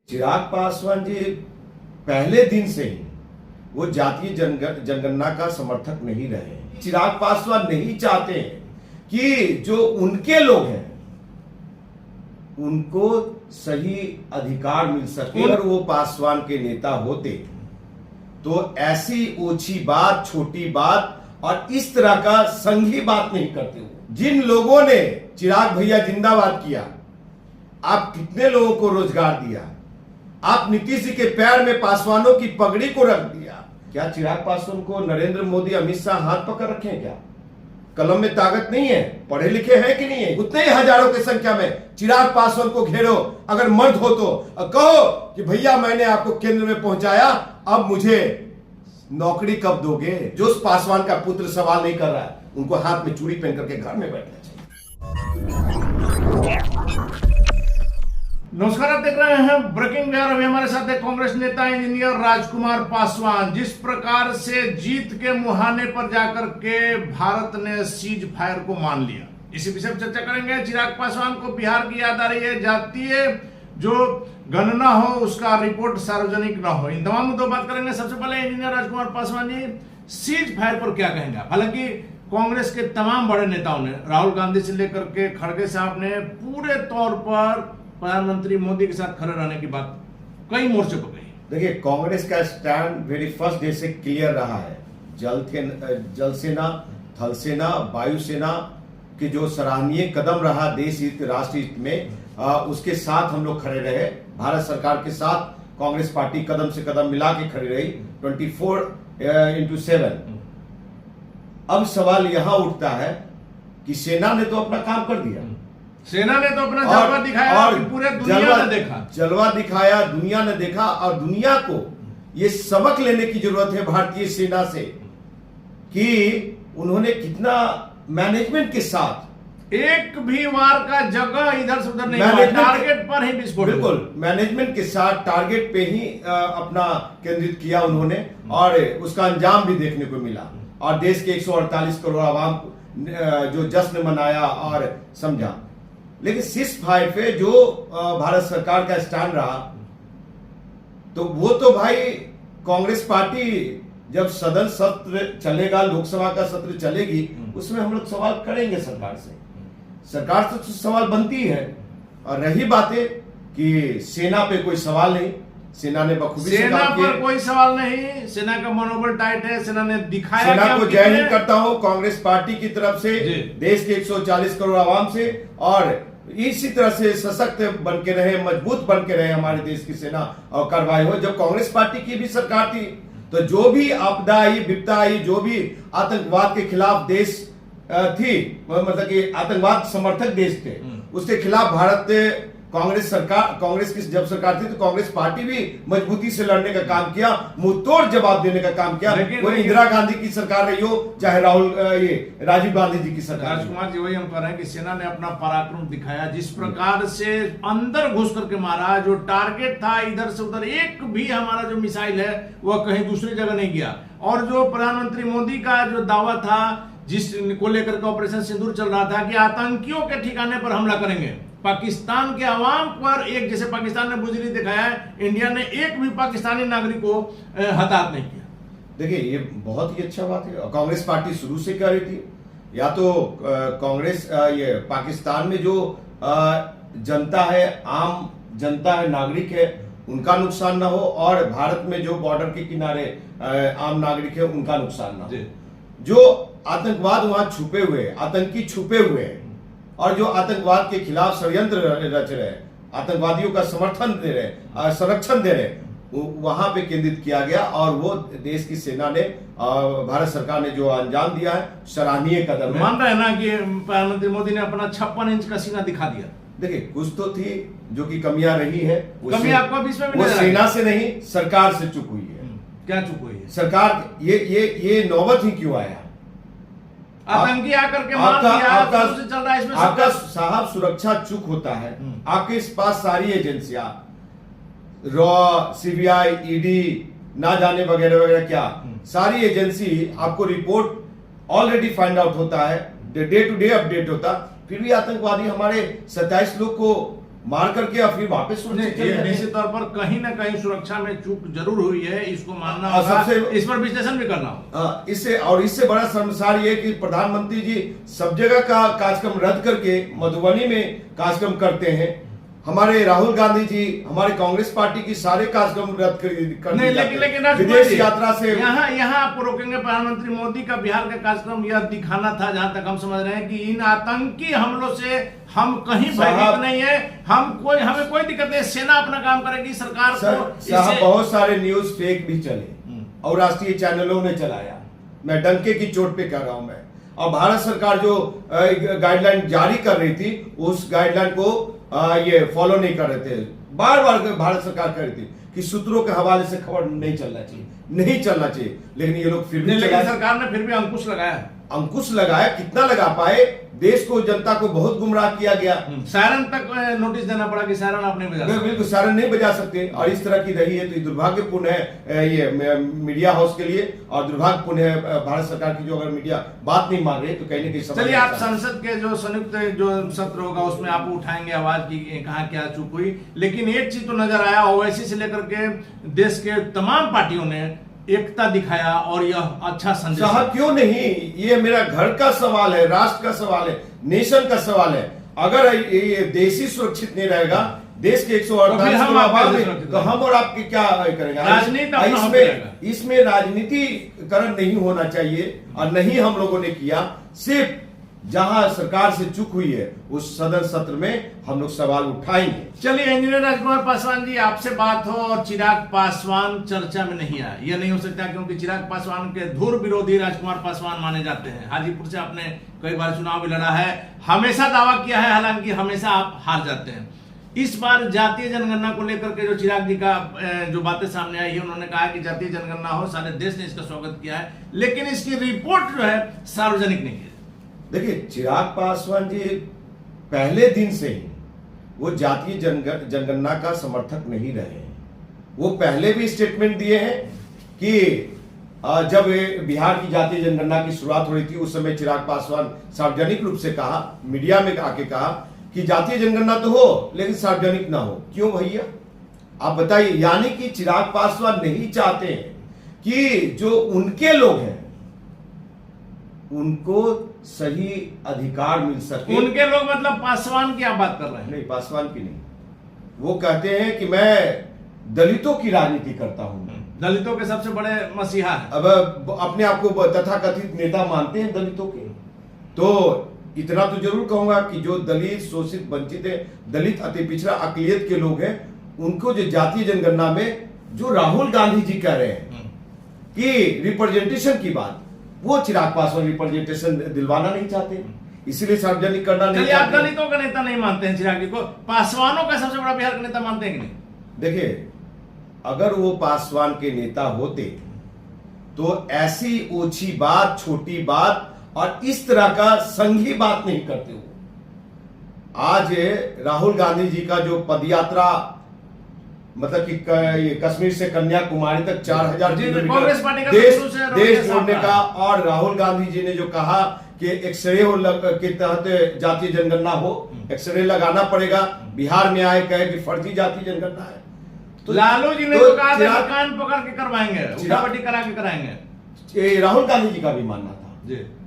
चिराग पासवान जी पहले दिन से ही वो जातीय जनगणना का समर्थक नहीं रहे। चिराग पासवान नहीं चाहते हैं कि जो उनके लोग हैं उनको सही अधिकार मिल सके। अगर वो पासवान के नेता होते तो ऐसी ओछी बात, छोटी बात और इस तरह का संघी बात नहीं करते हो। जिन लोगों ने चिराग भैया जिंदाबाद किया, आप कितने लोगों को रोजगार दिया, आप नीतीश जी के पैर में पासवानों की पगड़ी को रख दिया। क्या चिराग पासवान को नरेंद्र मोदी, अमित शाह हाथ पकड़ रखे हैं? क्या कलम में ताकत नहीं है? पढ़े लिखे हैं कि नहीं है? उतने ही हजारों की संख्या में चिराग पासवान को घेरो। अगर मर्द हो तो कहो कि भैया मैंने आपको केंद्र में पहुंचाया, अब मुझे नौकरी कब दोगे? जो उस पासवान का पुत्र सवाल नहीं कर रहा है, उनको हाथ में चूड़ी पहन करके घर में बैठना चाहिए। नमस्कार, आप देख रहे हैं ब्रेकिंग न्यूज। अभी हमारे साथ है कांग्रेस नेता इंजीनियर राजकुमार पासवान। जिस प्रकार से जीत के मुहाने पर जाकर के भारत ने सीज फायर को मान लिया, इसी विषय पर चर्चा करेंगे। चिराग पासवान को बिहार की याद आ रही है, जातीय जो गणना हो उसका रिपोर्ट सार्वजनिक ना हो। इन तमाम मुद्दों बात करेंगे। सबसे पहले इंजीनियर राजकुमार पासवान जी, सीज फायर पर क्या कहेंगे? हालांकि कांग्रेस के तमाम बड़े नेताओं ने, राहुल गांधी से लेकर के खड़गे साहब ने पूरे तौर पर प्रधानमंत्री मोदी के साथ खड़े रहने की बात कई मोर्चे पर कही। देखिए, कांग्रेस का स्टैंड वेरी फर्स्ट डे से क्लियर रहा है। जल सेना, थल सेना, वायुसेना के जो सराहनीय कदम रहा देश हित, राष्ट्र हित में, उसके साथ हम लोग खड़े रहे। भारत सरकार के साथ कांग्रेस पार्टी कदम से कदम मिला के खड़ी रही 24/7। अब सवाल यहां उठता है कि सेना ने तो अपना काम कर दिया, सेना ने तो अपना जलवा दिखाया और पूरे दुनिया ने देखा, जलवा दिखाया, दुनिया ने देखा। और दुनिया को ये सबक लेने की जरूरत है भारतीय सेना से कि उन्होंने कितना मैनेजमेंट के साथ, एक भी वार का जगह इधर से उधर नहीं हुआ, टारगेट पर ही विस्फोट। बिल्कुल, मैनेजमेंट के साथ टारगेट पे ही अपना केंद्रित किया उन्होंने, और उसका अंजाम भी देखने को मिला। और देश के 148 करोड़ आवाम जो जश्न मनाया और समझा। लेकिन सीज फायर पे जो भारत सरकार का स्टैंड रहा, तो वो तो भाई कांग्रेस पार्टी जब सदन सत्र चलेगा, लोकसभा का सत्र चलेगी, उसमें हम लोग सवाल करेंगे सरकार से। सरकार से तो सवाल बनती है। और रही बातें कि सेना पे कोई सवाल नहीं, सेना ने बखूबी सेना पर कोई सवाल नहीं, सेना का मनोबल टाइट है, सेना ने दिखाया। सेना को जय हिंद करता हूं कांग्रेस पार्टी की तरफ से, देश के 140 करोड़ आवाम से। और इसी तरह से सशक्त बन के रहे, मजबूत बन के रहे हमारे देश की सेना और कार्रवाई हो। जब कांग्रेस पार्टी की भी सरकार थी तो जो भी आपदा आई, विपदा आई, जो भी आतंकवाद के खिलाफ देश थी, मतलब कि आतंकवाद समर्थक देश थे, उसके खिलाफ भारत कांग्रेस की जब सरकार थी तो कांग्रेस पार्टी भी मजबूती से लड़ने का काम किया, मुंहतोड़ जवाब देने का काम किया। वो इंदिरा गांधी की सरकार रही हो, चाहे राजीव गांधी जी की सरकार। राजकुमार जी, वही हम कह रहे हैं कि सेना ने अपना पराक्रम दिखाया। जिस प्रकार से अंदर घुस करके मारा, जो टारगेट था इधर से उधर, एक भी हमारा जो मिसाइल है वह कहीं दूसरी जगह नहीं गया। और जो प्रधानमंत्री मोदी का जो दावा था, जिस को लेकर के ऑपरेशन सिंदूर चल रहा था कि आतंकियों के ठिकाने पर हमला करेंगे, पाकिस्तान के अवाम पर, एक जैसे पाकिस्तान ने बुजदिली दिखाया है, इंडिया ने एक भी पाकिस्तानी नागरिक को हताहत नहीं किया। देखिए, ये बहुत ही अच्छा बात है। कांग्रेस पार्टी शुरू से कह रही थी, या तो कांग्रेस ये पाकिस्तान में जो जनता है, आम जनता है, नागरिक है, उनका नुकसान ना हो, और भारत में जो बॉर्डर के किनारे आम नागरिक है उनका नुकसान ना हो। जो आतंकवाद वहां छुपे हुए, आतंकी छुपे हुए हैं, और जो आतंकवाद के खिलाफ षड्यंत्र रच रहे, आतंकवादियों का समर्थन दे रहे, संरक्षण दे रहे, वहां पे केंद्रित किया गया। और वो देश की सेना ने, भारत सरकार ने जो अंजाम दिया है, सराहनीय कदम है। मान रहे हैं ना कि प्रधानमंत्री मोदी ने अपना 56 इंच का सीना दिखा दिया। देखिए, कुछ तो थी जो कि कमियां रही है, कमी आपको बीच में वो सेना से नहीं, सरकार से चूक हुई है। क्या चूक हुई है? सरकार, ये नौबत ही क्यों आया? आतंकी आकर के मार दिया, चल रहा है इसमें। आपका साहब सुरक्षा चूक होता है, आपके पास सारी एजेंसियां, रॉ, सीबीआई, ईडी, ना जाने वगैरह वगैरह क्या, सारी एजेंसी आपको रिपोर्ट ऑलरेडी फाइंड आउट होता है, डे टू डे अपडेट होता, फिर भी आतंकवादी हमारे 27 लोग को मार करके और फिर वापस सुरक्षित चले जाते हैं। निश्चित तौर पर कहीं ना कहीं सुरक्षा में चूक जरूर हुई है, इसको मानना और होगा, सबसे- इस पर विश्लेषण भी करना होगा। इससे बड़ा शर्मसार ये कि प्रधानमंत्री जी सब जगह का कार्यक्रम रद्द करके मधुबनी में कार्यक्रम करते हैं। हमारे राहुल गांधी जी हमारे कांग्रेस पार्टी की सारे कार्यक्रम रद्द कर नहीं, दिए जाते हैं। लेकिन राजकुमार विदेश जी, यात्रा से यहाँ आपको रोकेंगे। प्रधानमंत्री मोदी का बिहार का कार्यक्रम यह दिखाना था, जहां तक हम समझ रहे हैं, कि इन आतंकी हमलों से हम कहीं भयभीत नहीं है, हमें कोई दिक्कत नहीं, सेना अपना काम करेगी, सरकार को साहब बहुत सारे न्यूज फेक भी चले और राष्ट्रीय चैनलों ने चलाया। मैं डंके की चोट पे कह रहा हूं मैं। और भारत सरकार जो गाइडलाइन जारी कर रही थी, उस गाइडलाइन को ये फॉलो नहीं कर रहे थे। बार बार भारत सरकार कह रही थी कि सूत्रों के हवाले से खबर नहीं चलना चाहिए, लेकिन ये लोग फिर भी लेकिन सरकार ने फिर भी अंकुश लगाया। कितना लगा पाए? देश को, जनता को बहुत गुमराह किया गया। सायरन तक नोटिस देना पड़ा कि सायरन आप नहीं बजा सकते। बिल्कुल सायरन नहीं बजा सकते, और इस तरह की रही है तो ये दुर्भाग्यपूर्ण है ये मीडिया हाउस के लिए, और दुर्भाग्यपूर्ण है भारत सरकार की, जो अगर मीडिया बात नहीं मान रही तो कहीं ना कहीं। चलिए, आप संसद के जो संयुक्त जो सत्र होगा उसमें आप उठाएंगे आवाज की कहां क्या चूक हुई, लेकिन एक चीज तो नजर आया, ओवैसी से लेकर के देश के तमाम पार्टियों ने एकता दिखाया और यह अच्छा संदेश। साहब क्यों नहीं, ये मेरा घर का सवाल है, राष्ट्र का सवाल है, नेशन का सवाल है। अगर ये देश ही सुरक्षित नहीं रहेगा, देश के 148 तो हम और आपके क्या करेंगे? इसमें राजनीतिकरण नहीं होना चाहिए, और नहीं हम लोगों ने किया। सिर्फ जहां सरकार से चूक हुई है उस सदन सत्र में हम लोग सवाल उठाएंगे। चलिए, इंजीनियर राजकुमार पासवान जी, आपसे बात हो और चिराग पासवान चर्चा में नहीं आया, यह नहीं हो सकता, क्योंकि चिराग पासवान के धुर विरोधी राजकुमार पासवान माने जाते हैं। हाजीपुर से आपने कई बार चुनाव भी लड़ा है, हमेशा दावा किया है, हालांकि हमेशा आप हार जाते हैं। इस बार जातीय जनगणना को लेकर के जो चिराग जी का जो बातें सामने आई है, उन्होंने कहा कि जातीय जनगणना हो, सारे देश ने इसका स्वागत किया है, लेकिन इसकी रिपोर्ट जो है सार्वजनिक नहीं है। देखिए, चिराग पासवान जी पहले दिन से ही वो जातीय जनगणना का समर्थक नहीं रहे हैं। वो पहले भी स्टेटमेंट दिए हैं कि जब बिहार की जातीय जनगणना की शुरुआत हो रही थी, उस समय चिराग पासवान सार्वजनिक रूप से कहा, मीडिया में आके कहा कि जातीय जनगणना तो हो लेकिन सार्वजनिक ना हो। क्यों भैया, आप बताइए? यानी कि चिराग पासवान नहीं चाहते हैं कि जो उनके लोग हैं उनको सही अधिकार मिल सके। उनके लोग मतलब पासवान की आप बात कर रहे हैं? नहीं, पासवान की नहीं। वो कहते हैं कि मैं दलितों की राजनीति करता हूं। दलितों के सबसे बड़े मसीहा है। अब अपने आप को तथाकथित नेता मानते हैं दलितों के, तो इतना तो जरूर कहूंगा कि जो दलित, शोषित, वंचित है, दलित, अति पिछड़ा, अकलियत के लोग हैं, उनको जो जातीय जनगणना में जो राहुल गांधी जी कह रहे हैं कि रिप्रेजेंटेशन की बात, वो चिराग पासवान रिप्रेजेंटेशन दिलवाना नहीं चाहते, इसलिए सार्वजनिक करना नहीं चाहते। आप दलितों का नेता नहीं मानते हैं चिराग जी को, पासवानों का सबसे बड़ा बिहार का नेता मानते हैं कि नहीं? देखिए, अगर वो पासवान के नेता होते तो ऐसी ओछी बात, छोटी बात और इस तरह का संघी बात नहीं करते हो। आज राहुल गांधी जी का जो पदयात्रा, मतलब कि ये कश्मीर से कन्याकुमारी तक 4000 किलोमीटर देश छोड़ने का, और राहुल गांधी जी ने जो कहा कि एक्सरे के तहत जातीय जनगणना हो, एक्सरे लगाना पड़ेगा, बिहार में आए कहे कि फर्जी जातीय जनगणना है। तो लालू जी ने तो कहा था कान पकड़ के करवाएंगे, उठापट्टी करा के कराएंगे। राहुल गांधी जी का भी मानना था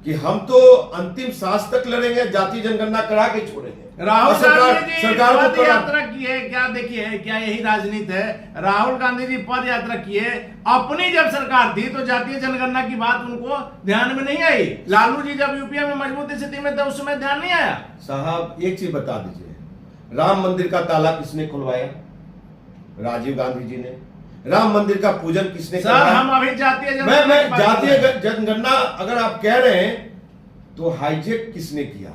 कि हम तो अंतिम सांस तक लड़ेंगे, जातीय जनगणना करा के छोड़ेंगे। राहुल गांधी जी पद यात्रा किए, क्या देखिए, क्या यही राजनीति है? राहुल गांधी जी पद यात्रा किए, अपनी जब सरकार थी तो जातीय जनगणना की बात उनको ध्यान में नहीं आई। लालू जी जब यूपीए में मजबूत स्थिति में थे, उस समय ध्यान नहीं आया। साहब एक चीज बता दीजिए, राम मंदिर का ताला किसने खुलवाया? राजीव गांधी जी ने। राम मंदिर का पूजन किसने किया? हम अभी जातीय जनगणना अगर आप कह रहे हैं तो हाईजेक किसने किया?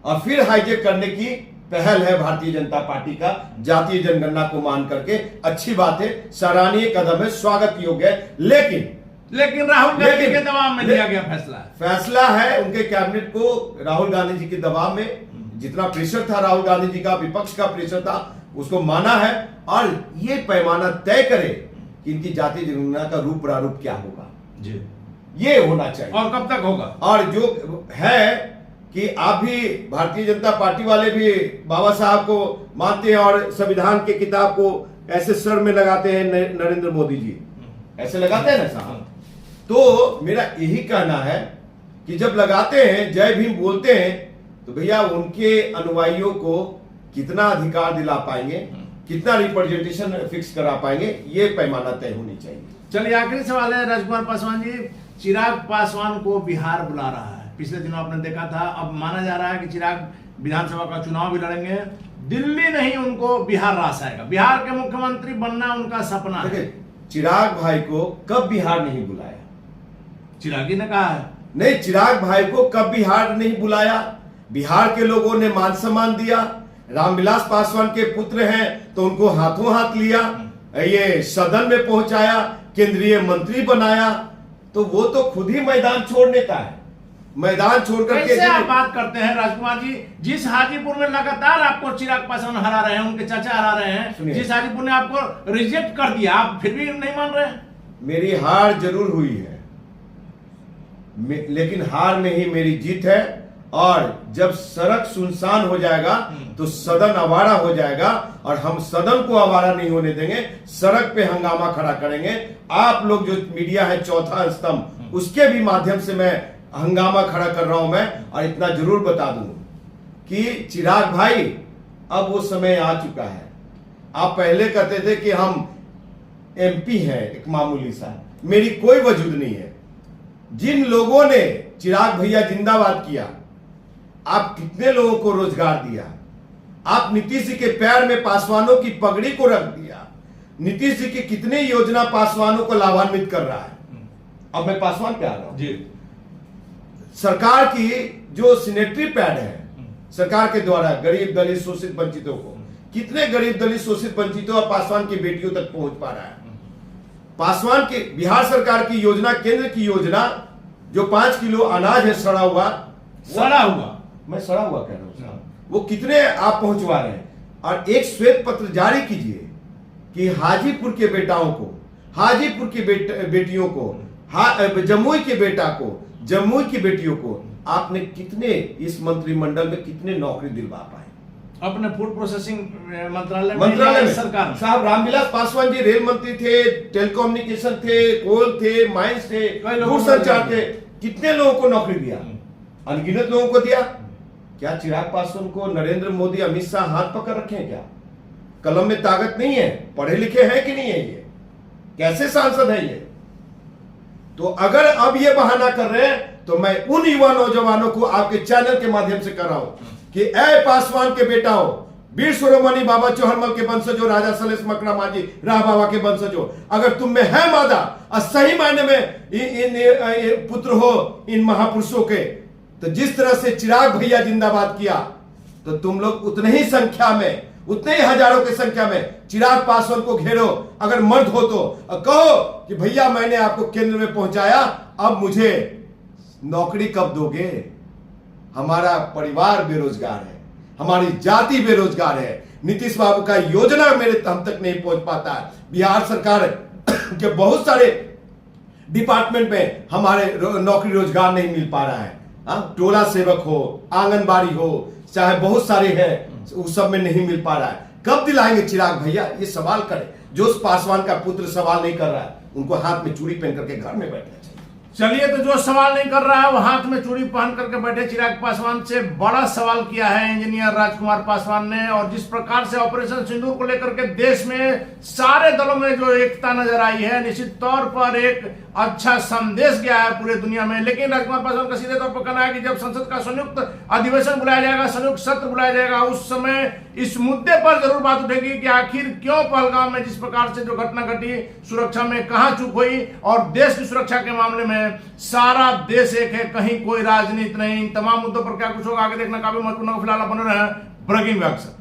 और फिर हाईजेक करने की पहल है भारतीय जनता पार्टी का, जातीय जनगणना को मान करके। अच्छी बात है, सराहनीय कदम है, स्वागत योग्य है, लेकिन राहुल गांधी के दबाव में लिया गया फैसला है उनके कैबिनेट को। राहुल गांधी जी के दबाव में जितना प्रेशर था, राहुल गांधी जी का, विपक्ष का प्रेशर था, उसको माना है, और ये पैमाना तय करे कि इनकी जातीय जनगणना का रूप प्रारूप क्या होगा जी, ये होना चाहिए। और कब तक होगा? और जो है कि आप भी भारतीय जनता पार्टी वाले भी बाबा साहब को मानते हैं और संविधान की किताब को ऐसे सर में लगाते हैं नरेंद्र मोदी जी, ऐसे लगाते हैं ना साहब। तो मेरा यही कहना है कि जब लगाते हैं, जय भीम बोलते हैं, तो भैया उनके अनुयायियों को कितना अधिकार दिला पाएंगे, कितना रिप्रेजेंटेशन फिक्स करा पाएंगे, ये पैमाना तय होनी चाहिए। चलिए आखिरी सवाल है राजकुमार पासवान जी, चिराग पासवान को बिहार बुला रहा है। पिछले दिनों आपने देखा था, अब माना जा रहा है कि चिराग विधानसभा का चुनाव भी लड़ेंगे, दिल्ली नहीं उनको बिहार रास आएगा, बिहार के मुख्यमंत्री बनना उनका सपना है। चिराग भाई को कब बिहार नहीं बुलाया? चिराग जी ने कहा है नहीं, चिराग भाई को कब बिहार नहीं बुलाया? बिहार के लोगों ने मान सम्मान दिया, रामविलास पासवान के पुत्र हैं तो उनको हाथों हाथ लिया, ये सदन में पहुंचाया, केंद्रीय मंत्री बनाया, तो वो तो खुद ही मैदान छोड़ने का है। मैदान छोड़कर कैसे आप बात करते हैं राजकुमार जी? जिस हाजीपुर में लगातार आपको चिराग पासवान हरा रहे हैं, उनके चाचा हरा रहे हैं, जिस हाजीपुर ने आपको रिजेक्ट कर दिया, आप फिर भी नहीं मान रहे हैं? मेरी हार जरूर हुई है, लेकिन हार में ही मेरी जीत है। और जब सड़क सुनसान हो जाएगा तो सदन आवारा हो जाएगा, और हम सदन को आवारा नहीं होने देंगे, सड़क पे हंगामा खड़ा करेंगे। आप लोग जो मीडिया है चौथा स्तंभ, उसके भी माध्यम से मैं हंगामा खड़ा कर रहा हूं मैं। और इतना जरूर बता दूं कि चिराग भाई अब वो समय आ चुका है। आप पहले कहते थे कि हम एमपी हैं एक मामूली सा, मेरी कोई वजूद नहीं है। जिन लोगों ने चिराग भैया जिंदाबाद किया, आप कितने लोगों को रोजगार दिया, आप नीतीश जी के पैर में पासवानों की पगड़ी को रख दिया, नीतीश जी की कितने योजना पासवानों को लाभान्वित कर रहा है। अब मैं पासवान पे आ रहा हूं जी। सरकार की जो सैनिटरी पैड है सरकार के द्वारा गरीब दलित शोषित वंचितों को, कितने गरीब दलित शोषित वंचितों और पासवान की बेटियों तक पहुंच पा रहा है। पासवान की बिहार सरकार की योजना, केंद्र की योजना, जो 5 किलो अनाज है सड़ा हुआ, मैं सड़ा हुआ कह रहा हूं, वो कितने आप पहुंचवा रहे हैं। और एक श्वेत पत्र जारी कीजिए कि हाजीपुर के बेटाओं को, हाजीपुर की बेटियों को, जमुई के बेटा को, जमुई की बेटियों को आपने कितने, इस मंत्रिमंडल में कितने नौकरी दिलवा पाए? अपने फूड प्रोसेसिंग मंत्रालय में सरकार साहब रामविलास पासवान जी रेल मंत्री थे, टेलीकम्युनिकेशन थे, कोल थे, माइंस थे, दूरसंचार थे, कितने लोगों को नौकरी दिया? अनगिनत लोगों को दिया। क्या चिराग पासवान को नरेंद्र मोदी, अमित शाह हाथ पकड़ रखे हैं? क्या कलम में ताकत नहीं है? पढ़े लिखे हैं कि नहीं है? ये कैसे सांसद है ये? तो अगर अब ये बहाना कर रहे हैं तो मैं उन युवा नौजवानों को आपके चैनल के माध्यम से कर रहा हूं कि ए पासवान के बेटा हो, वीर शिरोमणि बाबा चौहरमल के वंशजों, राजा सलेश मकरा माझी राह बाबा के वंशजों, अगर तुम में है मादा और सही मायने में इन पुत्र हो इन महापुरुषों के, तो जिस तरह से चिराग भैया जिंदाबाद किया, तो तुम लोग उतने ही संख्या में, उतने ही हजारों की संख्या में चिराग पासवान को घेरो। अगर मर्द हो तो कहो कि भैया मैंने आपको केंद्र में पहुंचाया, अब मुझे नौकरी कब दोगे? हमारा परिवार बेरोजगार है, हमारी जाति बेरोजगार है, नीतीश बाबू का योजना मेरे हम तक नहीं पहुंच पाता है। बिहार सरकार के बहुत सारे डिपार्टमेंट में हमारे नौकरी रोजगार नहीं मिल पा रहा है। टोला सेवक हो, आंगनबाड़ी हो, चाहे बहुत सारे हैं, उस सब में नहीं मिल पा रहा है। कब दिलाएंगे चिराग भैया? ये सवाल करें। जो उस पासवान का पुत्र सवाल नहीं कर रहा है, उनको हाथ में चूड़ी पहन करके घर में बैठना चाहिए। चलिए, तो जो सवाल नहीं कर रहा है वो हाथ में चूड़ी पहन करके बैठे चिराग पासवान से बड़ा सवाल किया है इंजीनियर राजकुमार पासवान ने। और जिस प्रकार से ऑपरेशन सिंदूर को लेकर के देश में सारे दलों में जो एकता नजर आई है, निश्चित तौर पर एक अच्छा संदेश गया है पूरे दुनिया में। लेकिन राजकुमार पासवान का सीधे तौर पर कहना है कि जब संसद का संयुक्त अधिवेशन बुलाया जाएगा, संयुक्त सत्र बुलाया जाएगा, उस समय इस मुद्दे पर जरूर बात उठेगी कि आखिर क्यों पहलगाम में जिस प्रकार से जो घटना घटी, सुरक्षा में कहां चूक हुई, और देश की सुरक्षा के मामले में सारा देश एक है, कहीं कोई राजनीति नहीं। इन तमाम मुद्दों पर क्या कुछ होगा आगे देखना काफी महत्वपूर्ण। फिलहाल बने रहे ब्रेकिंग व्याख्या।